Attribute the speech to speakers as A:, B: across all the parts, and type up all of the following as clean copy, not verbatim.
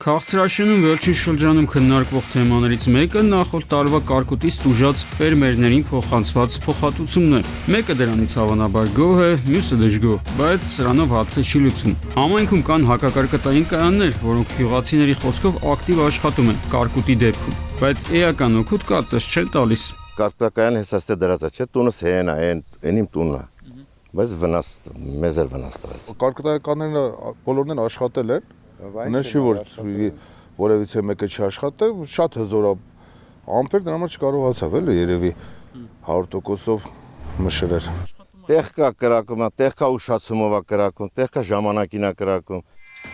A: Քաղցրաշենում վերջին շրջանում քննարկվող թեմաներից մեկը նախորդ տարվա կարկուտից տուժած ֆերմերներին փոխանցված փոխհատուցումն է։ Մեկը դրանից հավանաբար գոհ է, մյուսը դժգոհ, բայց սրանով հարցը չի լուծվում։ Համայնքում կան հակակարկտային կայաններ, որոնք գյուղացիների խոսքով ակտիվ աշխատում են կարկուտի դեպքում, բայց էական օգուտ կարծես չեն տալիս։
B: Կարկտակայան հեսաստե դրած է, չէ, տունս հեն է, այն իմ տունն է։ Բայց վնաս մեզ էլ վնաս տվեց։
C: Կարկտականները բոլորն են աշխատել են։ Նշի որ որևիցե մեկը չի աշխատել, շատ հզոր է ամպեր, դրա համար չկարողացավ էլի երևի 100%-ով մշրեր։
B: Տեղ կա կրակում, տեղ կա ուշացումով է կրակում, տեղ կա ժամանակին է կրակում։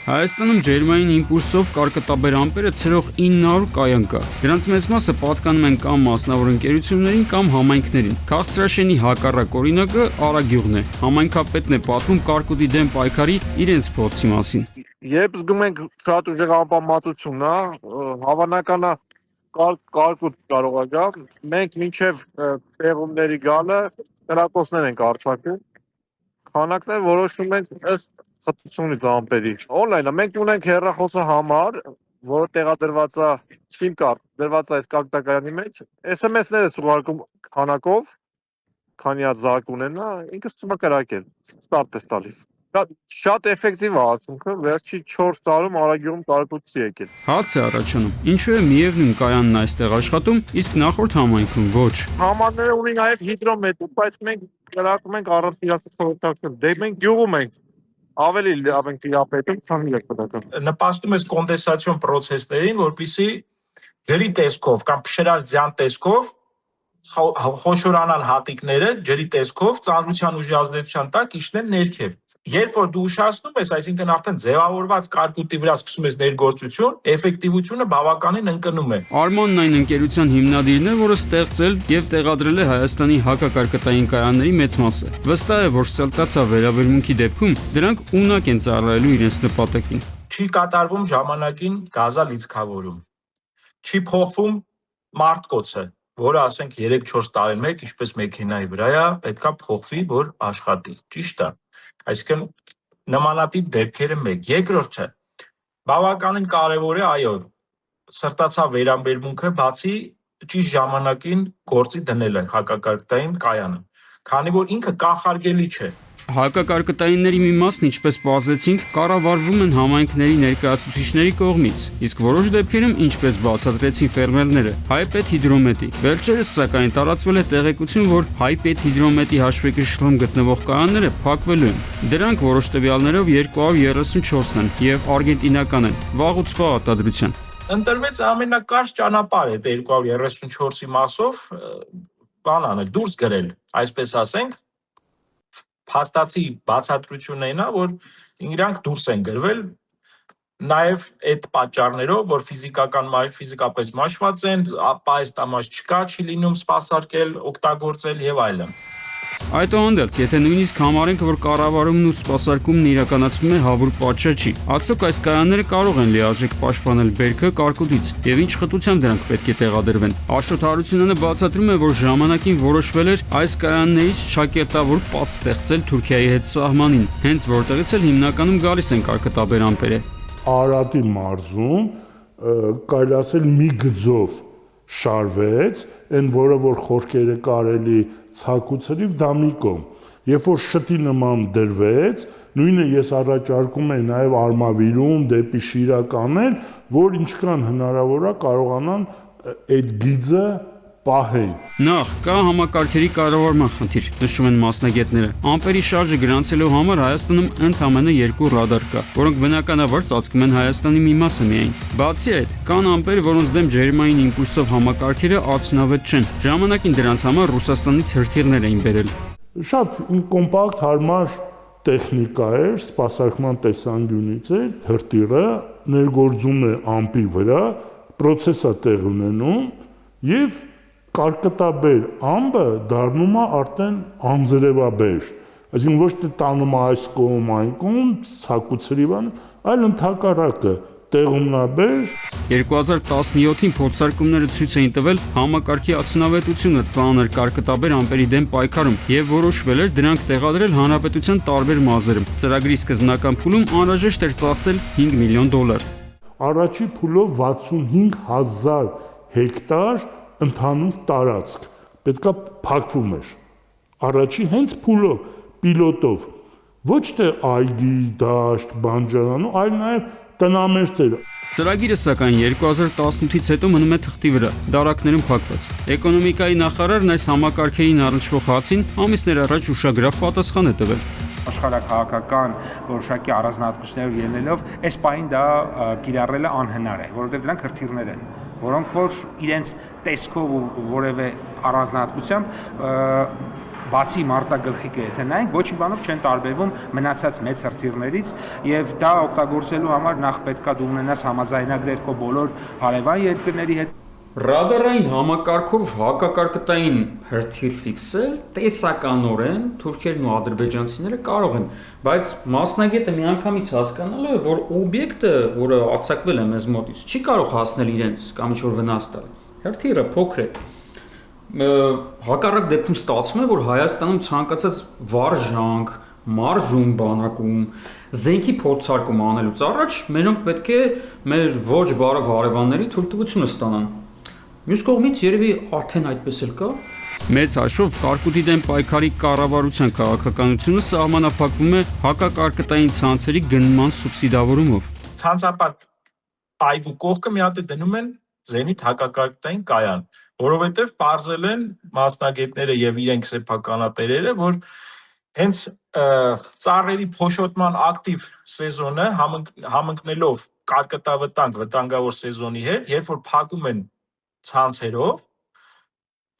A: Հայաստանում ջերմային իմպուլսով կարկտաբեր ամպերը ցրող 900 կայան կա։ Դրանց մեծ մասը պատկանում են կամ մասնավոր ընկերություններին, կամ համայնքներին։ Քաղցրաշենի հակառակ օրինակը Արագյուղն է։ Համայնքապետն է պատմում կարկուտի դեմ պայքարի իրենց փորձի մասին։
D: Երբ զգում ենք շատ ուժեղ անպամատություն, հավանական է կարկուտ կարող է գա։ Մենք մինչև պեղումների գալը կրակոցներ ենք արճակում։ Քանակներ որոշում ենք ըստ խտությունից ամպերի։ Օնլայն է, մենք ունենք հեռախոսը համար, որը տեղադրված է SIM card, դրված է այս կարկտակայանի մեջ։ SMS-ներ է ուղարկում քանակով, քանի հատ զարկ ունենա, ինքը ստում է կրակել, ստարտ է տալիս։ Շատ էֆեկտիվ է արդյունքը, վերջի 4 տարում Արագյուղում կարկուտից եկել։
A: Հարց է առաջանում, ինչու է միևնույն կայանն այստեղ աշխատում, իսկ նախորդ համայնքում ոչ։
D: Համարները ունի նաև հիդրոմետր, բայց մենք կրակում ենք առանց իրաց խորհրդակցել։ Դե մենք գյուղում ենք ավելի լավ ենք տիրապետում, քան իրականական։
E: Նպաստում է կոնդենսացիոն process-ներին, որպեսզի ջրի տեսքով կամ փշրած ձյան տեսքով խոշորանան հատիկները ջրի տեսքով ծանրության ուժի ազդեցության տակ իջնեն ներքև։ Երբ որ դու ուշացնում ես, այսինքն արդեն ձևավորված կարկուտի վրա սկսում ես ներգործություն, էֆեկտիվությունը բավականին ընկնում է։
A: Արմանն այն ընկերության հիմնադիրն է, որը ստեղծել եւ տեղադրել է Հայաստանի հակակարկտային կայանների մեծ մասը։ Վստահ է, որ սելտացավ վերաբերմունքի դեպքում դրանք ունակ են ծառայելու իրենց նպատակին։
E: Չի կատարվում ժամանակին գազալիցքավորում։ Չի փոխվում մարտկոցը, որը ասենք 3-4 տարին մեկ, ինչպես մեքենայի վրա է, պետքա փոխվի, որ աշխատի։ Ճիշտ է։ Այսինքն նմանատիպ դեպքերը մեկ։ Երկրորդը բավականին կարևոր է, այո, սրտացավ վերաբերմունքը, բացի ճիշտ ժամանակին գործի դնելը հակակարկտային կայանը, քանի որ ինքը կանխարգելի չէ։
A: Հակակարկտայինների մի մասն, ինչպես պարզեցինք, կառավարվում են համայնքների ներկայացուցիչների կողմից, իսկ որոշ դեպքերում, ինչպես բացատրեցին ֆերմերները, հայպետհիդրոմետի։ Վերջերս սակայն տարածվել է տեղեկություն, որ հայպետհիդրոմետի հաշվեկշռում գտնվող կայանները փակվելու են։ Դրանք որոշ տվյալներով 234-ն են եւ արգենտինական են, վաղուց արտադրության։
E: Ընտրվեց ամենակարճ ճանապարհը 234-ի մասով բան անել, դուրս գրել, այսպես ասենք, փաստացի բացատրությունն է, որ իրանք դուրս են գրվել նաև այդ պատճառներով, որ ֆիզիկապես մաշված են, պայստամաս չկա, չի լինում սպասարկել, օգտագործել եւ այլն։
A: Այդուհանդերձ, եթե նույնիսկ համարենք, որ կառավարումն ու սպասարկումն իրականացվում է հավուր պատշաճի, արդյոք այս կայանները կարող են լիարժեք պաշտպանել բերքը կարկուտից եւ ինչ խտությամբ դրանք պետք է տեղադրվեն։ Աշոտ Հարությունյանը բացատրում է, որ ժամանակին որոշվել էր այս կայաններից ճակերտավոր պատ ստեղծել Թուրքիայի հետ սահմանին, հենց որտեղից էլ հիմնականում գալիս են կարկտաբեր ամպերը։
F: Արարատի մարզում կարելի ասել մի գծով շարվեց, այն որը որ խորքերը կարելի ցակուցրիվ դա մի կողմ։ Երբ որ շտի նման դրվեց, նույնը ես առաջարկում եմ նաև արմավիրում դեպի Շիրակ անել, որ ինչքան հնարավոր է կարողանան այդ գիծը պահել։
A: Նախ կա համակարգերի կառավարման խնդիր, նշում են մասնագետները։ Ամպերի շարժը գրանցելու համար Հայաստանում ընդամենը 2 ռադար կա, որոնք բնականաբար ծածկում են Հայաստանի մի մասը միայն։ Բացի այդ, կան ամպեր, որոնց դեմ ջերմային իմպուլսով համակարգերը արդյունավետ չեն։ Ժամանակին դրանց համար Ռուսաստանից հրթիռներ էին բերել։
F: Շատ կոմպակտ հարմար տեխնիկա էր, սպասարկման տեսանկյունից է, հրթիռը ներգործում է ամպի վրա, process-ը տեղ ունենում եւ կարկտաբեր ամպը դառնում է արդեն անձրևաբեր, այսինքն ոչ թե տանում է այս կողմ այն կողմ, ցակուցրիվան, այլ ընդհակառակը տեղումնաբեր։
A: 2017-ին փորձարկումները ցույց էին տվել համակարգի արդյունավետությունը ծանր կարկտաբեր ամպերի դեմ պայքարում եւ որոշվել էր դրանք տեղադրել հանրապետության տարբեր մարզերում։ Ծրագրի սկզբնական փուլում անհրաժեշտ էր ծախսել $5 միլիոն։
F: Առաջի փուլով 65000 հեկտար ընդհանուր տարածք պետքա փակվում էր։ Առաջի հենց փուլով, պիլոտով, ոչ թե այգի, դաշտ, բանջարան, այլ նաև տնամերձեր։
A: Ծրագիրը սակայն 2018-ից հետո մնում է թղթի վրա, դարակներում փակված։ Էկոնոմիկայի նախարարն այս համակարգերին առնչվող հարցին ամիսներ առաջ ուշագրավ պատասխան է տվել։
G: Աշխարհակահաղական որոշակի առանձնահատկություններ ելնելով, այս պահին դա կիրառելը անհնար է, որովհետև դրանք հրթիռներ են, որոնք որ իրենց տեսքով ու որևէ առանձնահատկությամբ բացի մարտագլխիկը եթե նայենք, ոչ մի բանով չեն տարբերվում մնացած մեծ հրթիռներից եւ դա օգտագործելու համար նախ պետքա դու ունենաս համաձայնագրեր քո բոլոր հարևան երկրների հետ։
A: Ռադարային համակարգով հակակարկտային հրթիռ ֆիքսել տեսականորեն թուրքերն ու ադրբեջանցիները կարող են, բայց մասնագետը միանգամից հասկանալու է, որ օբյեկտը, որը արձակվել է մեզ մոտից, չի կարող հասնել իրենց կամ ինչ-որ վնաս տալ։ Հրթիռը փոքր է։ Հակառակ դեպքում ստացվում է, որ Հայաստանում ցանկացած վարժանք, մարզում բանակում, զենքի փորձարկում անելուց առաջ մենոնք պետք է մեր ոչ բարով հարևանների թույլտվությունը ստանան։ Մյուս կողմից երևի արդեն այդպես էլ կա։ Մեծ հաշվով կարկուտի դեմ պայքարի կառավարության քաղաքականությունը սահմանափակվում է հակակարկտային ցանցերի գնման սուբսիդավորումով։
E: Ցանցապատ այգու կողքը մի հատ դնում են զենիթ հակակարկտային կայան, որովհետև պարզել են մասնագետները եւ իրենք սեփականատերերը, որ հենց ծառերի փոշոտման ակտիվ սեզոնը համընկնելով կարկտավտանգ վտանգավոր սեզոնի հետ, երբ որ փակում են ցանցերով,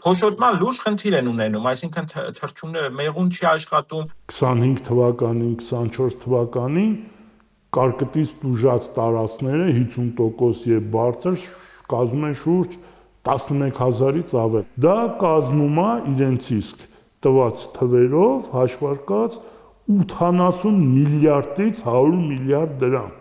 E: փոշոտման լուրջ խնդիր են ունենում, այսինքն թռչունները մեղուն չի աշխատում։
F: 25 թվականին, 24 թվականին կարկտից տուժած տարածքները 50% եւ բարձր կազմում են շուրջ 11000-ից ավել։ Դա կազմում է իրենց իսկ տված թվերով հաշվարկած 80 միլիարդից 100 միլիարդ դրամ։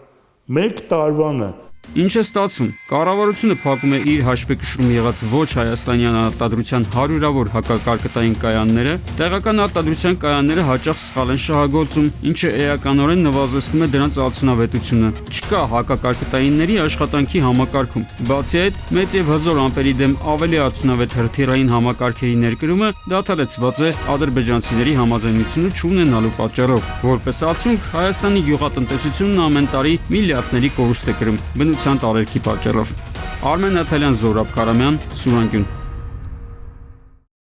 F: Մեկ տարվան է։
A: Ինչ է ստացվում։ Կառավարությունը փակում է իր հաշվեկշռում եղած ոչ հայաստանյան արտադրության հարյուրավոր հակակարկտային կայանները, տեղական արտադրության կայանները հաճախ սխալ են շահագործում, ինչը էականորեն նվազեցնում է դրանց արդյունավետությունը։ Չկա հակակարկտայինների աշխատանքի համակարգում։ Բացի այդ, մեծ եւ հզոր ամպերի դեմ ավելի արդյունավետ հրթիռային համակարգերի ներկրումը դադարեցված է ադրբեջանցիների համաձայնությունը չունենալու պատճառով։ Որպես արդյունք, Հայաստանի գյուղատնտեսությունն ամեն տարի միլիարդների կորուստ է կրում։ Բնության տարերքի պատճառով։ Արմեն Նաթալյան, Զորաբ Կարամյան, Սուրանգուն։